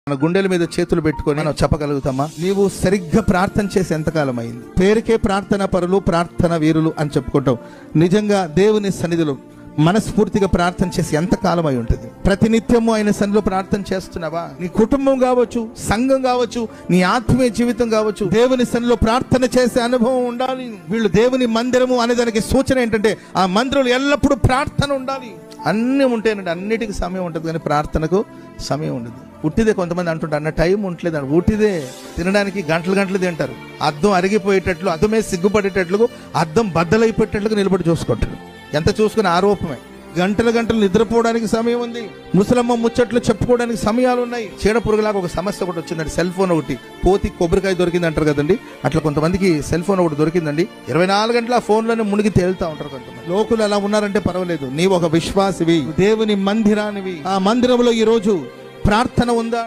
మన గుండెల మీద చేతులు పెట్టుకొని మనం చెప్పగలుగుతామా? నీవు సరిగ్గా ప్రార్థన చేసి ఎంతకాలం అయింది? పేరుకే ప్రార్థన పరులు, ప్రార్థన వీరులు అని చెప్పుకుంటాం. నిజంగా దేవుని సన్నిధిలో మనస్ఫూర్తిగా ప్రార్థన చేసి ఎంతకాలం అయి ఉంటుంది? ప్రతినిత్యము ఆయన సన్నిధిలో ప్రార్థన చేస్తున్నావా? నీ కుటుంబం కావచ్చు, సంఘం కావచ్చు, నీ ఆత్మీయ జీవితం కావచ్చు, దేవుని సన్నిధిలో ప్రార్థన చేసే అనుభవం ఉండాలి. వీళ్ళు దేవుని మందిరము అనే దానికి సూచన ఏంటంటే ఆ మందిరంలో ఎల్లప్పుడూ ప్రార్థన ఉండాలి. అన్నీ ఉంటేనండి, అన్నిటికీ సమయం ఉంటుంది, కానీ ప్రార్థనకు సమయం ఉండదు. ఉట్టిదే కొంతమంది అంటుంటారు, అన్న టైం ఉండలేదు అని. ఉట్టిదే తినడానికి గంటలు గంటలు తింటారు. అద్దం అరిగిపోయేటట్లు, అద్దమే సిగ్గుపడేటట్లు, అద్దం బద్దలైపోయేటట్లుగా నిలబడి చూసుకుంటారు. ఎంత చూసుకుని ఆరోపమే. గంటలు గంటలు నిద్రపోవడానికి సమయం ఉంది, ముసలమ్మ ముచ్చట్లు చెప్పుకోవడానికి సమయాలు ఉన్నాయి. చీడ పురుగులాగా ఒక సమస్య ఒకటి వచ్చిందండి, సెల్ ఫోన్ ఒకటి. కోతి కొబ్బరికాయ దొరికింది అంటారు కదండి, అట్లా కొంతమందికి సెల్ ఫోన్ ఒకటి దొరికిందండి. 24 గంటల ఆ ఫోన్లోనే మునిగి తేలుతా ఉంటారు కొంతమంది. లోకులు అలా ఉన్నారంటే పర్వాలేదు, నీవు ఒక విశ్వాసివి, దేవుని మందిరానివి. ఆ మందిరంలో ఈ రోజు ప్రార్థన ఉందా?